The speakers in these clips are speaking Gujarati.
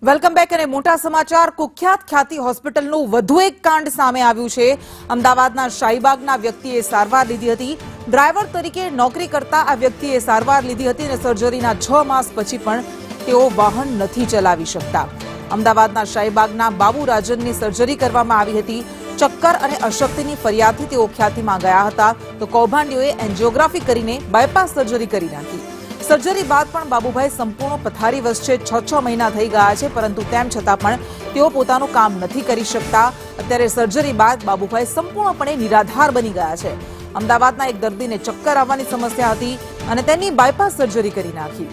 વેલકમ બેક અને મોટા સમાચાર કુખ્યાત ખ્યાતિ હોસ્પિટલનું વધુ એક કાંડ સામે આવ્યું છે। અમદાવાદના શાહીબાગના વ્યક્તિએ સારવાર લીધી હતી। ડ્રાઈવર તરીકે નોકરી કરતા આ વ્યક્તિએ સારવાર લીધી હતી અને સર્જરીના 6 માસ પછી પણ તેઓ વાહન નથી ચલાવી શકતા। અમદાવાદના શાહીબાગના બાબુ રાજનની સર્જરી કરવામાં આવી હતી। ચક્કર અને અશક્તિની ફરિયાદથી તેઓ ખ્યાતિમાં ગયા હતા તો કૌભાંડીઓએ એન્જિયોગ્રાફી કરીને બાયપાસ સર્જરી કરી નાખી। સર્જરી બાદ પણ બાબુભાઈ સંપૂર્ણ પથારીવશ છે। 6 મહિના થઈ ગયા છે પરંતુ તેમ છતાં પણ તેઓ પોતાનું કામ નથી કરી શકતા। અત્યારે સર્જરી બાદ બાબુભાઈ સંપૂર્ણપણે નિરાધાર બની ગયા છે। અમદાવાદના એક દર્દીને ચક્કર આવવાની સમસ્યા હતી અને તેની બાયપાસ સર્જરી કરી નાખી।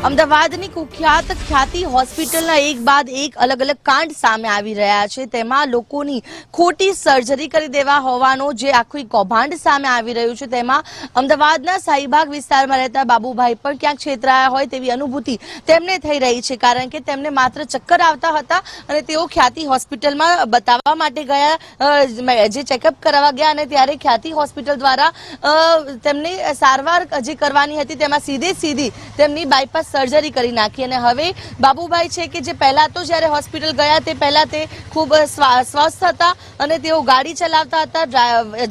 અમદાવાદની કુખ્યાત ખ્યાતિ હોસ્પિટલના એક બાદ એક અલગ અલગ કાંડ સામે આવી રહ્યા છે। તેમાં લોકોની ખોટી સર્જરી કરી દેવા હોવાનો જે આખું કૌભાંડ સામે આવી રહ્યું છે તેમાં અમદાવાદના શાહીબાગ વિસ્તારમાં રહેતા બાબુભાઈ પણ ક્યાંક છેતરાયા હોય તેવી અનુભૂતિ તેમને થઈ રહી છે। કારણ કે તેમને માત્ર ચક્કર આવતા હતા અને તેઓ ખ્યાતિ હોસ્પિટલમાં બતાવવા માટે ગયા, જે ચેકઅપ કરાવવા ગયા અને ત્યારે ખ્યાતિ હોસ્પિટલ દ્વારા તેમની સારવાર જે કરવાની હતી તેમાં સીધી તેમની બાયપાસ સર્જરી કરી નાખી। અને હવે બાબુભાઈ છે કે જે પહેલા તો જ્યારે હોસ્પિટલ ગયા તે પહેલા તે ખૂબ સ્વસ્થ હતા અને તેઓ ગાડી ચલાવતા હતા,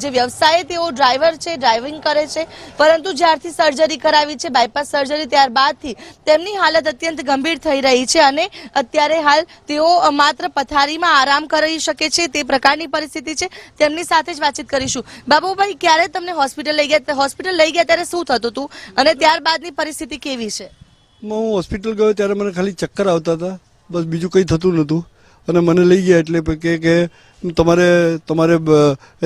જે વ્યવસાય તેઓ ડ્રાઈવર છે, ડ્રાઇવિંગ કરે છે, પરંતુ જ્યારથી સર્જરી કરાવી છે બાયપાસ સર્જરી ત્યારબાદથી તેમની હાલત અત્યંત ગંભીર થઈ રહી છે અને અત્યારે હાલ તેઓ માત્ર પથારીમાં આરામ કરી શકે છે તે પ્રકારની પરિસ્થિતિ છે। તેમની સાથે જ વાતચીત કરીશું। બાબુભાઈ, ક્યારે તમને હોસ્પિટલ લઈ ગયા ત્યારે શું થતું હતું અને ત્યારબાદની પરિસ્થિતિ કેવી છે? હું હોસ્પિટલ ગયો ત્યારે મને ખાલી ચક્કર આવતા હતા, બસ બીજું કંઈ થતું નહોતું અને મને લઈ ગયા એટલે કે તમારે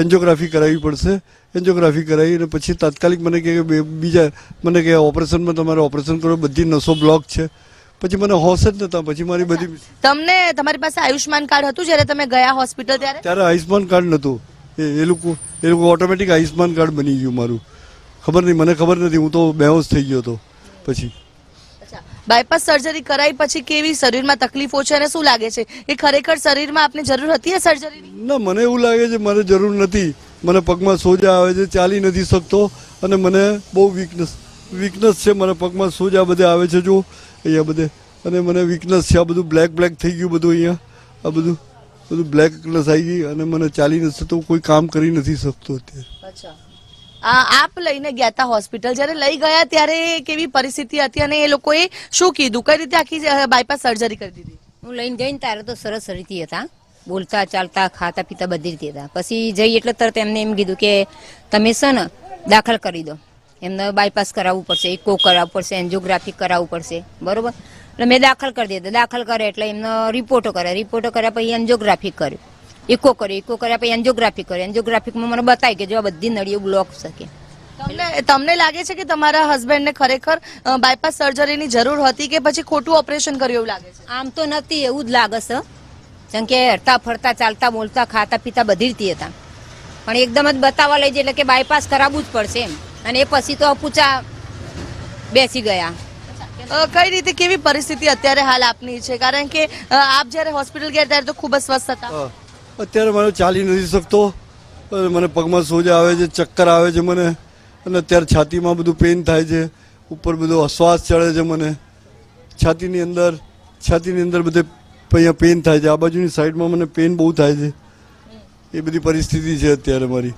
એન્જિયોગ્રાફી કરાવવી પડશે। એન્જિયોગ્રાફી કરાવી અને પછી તાત્કાલિક મને કે ઓપરેશનમાં તમારે ઓપરેશન કરો, બધી નસો બ્લોક છે। પછી મને હોશ જ નહોતા। પછી મારી બધી તમારી પાસે આયુષ્માન કાર્ડ હતું જ્યારે તમે ગયા હોસ્પિટલ ત્યારે આયુષ્માન કાર્ડ નહોતું। એ લોકો ઓટોમેટિક આયુષ્માન કાર્ડ બની ગયું મારું। મને ખબર નથી, હું તો બેહોશ થઈ ગયો હતો। પછી બાયપાસ સર્જરી કરાઈ પછી કેવી શરીરમાં તકલીફો છે અને શું લાગે છે કે ખરેખર શરીરમાં આપને જરૂર હતી આ સર્જરીની? ના, મને એવું લાગે છે મારે જરૂર નથી। મને પગમાં સોજા આવે છે, ચાલી નથી શકતો અને મને બહુ વીકનેસ છે। મને પગમાં સોજા બધે આવે છે, જો અહીંયા બધે, અને મને વીકનેસ છે। આ બધું બ્લેક થઈ ગયું બધું અહીંયા, આ બધું બ્લેકનેસ આવી ગઈ અને મને ચાલી નથી શકતો, કોઈ કામ કરી નથી શકતો અત્યારે। આપ લઈને ગયા હતા હોસ્પિટલ, જ્યારે લઈ ગયા ત્યારે કેવી પરિસ્થિતિ હતી અને એ લોકોએ શું કીધું, કઈ રીતે આખી બાયપાસ સર્જરી કરી દીધી? હું લઈને જઈને ત્યારે તો સરસ રીતે હતા, બોલતા ચાલતા ખાતા પીતા બધી રીતે હતા। પછી જઈ એટલે તરત એમને એમ કીધું કે તમે છે ને દાખલ કરી દો, એમને બાયપાસ કરાવવું પડશે, ઇકો કરાવવું પડશે, એન્જિયોગ્રાફી કરાવવું પડશે, બરોબર? એટલે મેં દાખલ કરી દીધા। દાખલ કરે એટલે એમને રિપોર્ટો કર્યા પછી એન્જિયોગ્રાફી કર્યું, ઇકો કર્યા પછી એન્જિયોગ્રાફી કરી। એન્જિયોગ્રાફીમાં મને બતાવી કે જો આ બધી નળીઓ બ્લોક છે। તમને લાગે છે કે તમારા હસબન્ડને ખરેખર બાયપાસ સર્જરીની જરૂર હતી કે પછી ખોટું ઓપરેશન કર્યું એવું લાગે છે? આમ તો નથી, એવું જ લાગે છે, જેમ કે હરતા ફરતા ચાલતા બોલતા ખાતા પીતા બધી રીતે હતા, પણ એકદમ જ બતાવવા લઈ જાય એટલે કે બાયપાસ કરાવવું જ પડશે એમ, અને એ પછી તો પૂછા બેસી ગયા। કઈ રીતે કેવી પરિસ્થિતિ અત્યારે હાલ આપની છે? કારણ કે આપ જ્યારે હોસ્પિટલ ગયા ત્યારે તો ખૂબ જ સ્વસ્થ હતા। અત્યારે મને ચાલી નથી શકતો, મને પગમાં સોજા આવે છે, ચક્કર આવે છે મને, અને અત્યારે છાતીમાં બધું પેઇન થાય છે, ઉપર બધો શ્વાસ ચડે છે મને, છાતીની અંદર બધે અહીંયા પેઇન થાય છે, આ બાજુની સાઈડમાં મને પેઇન બહુ થાય છે। એ બધી પરિસ્થિતિ છે અત્યારે મારી।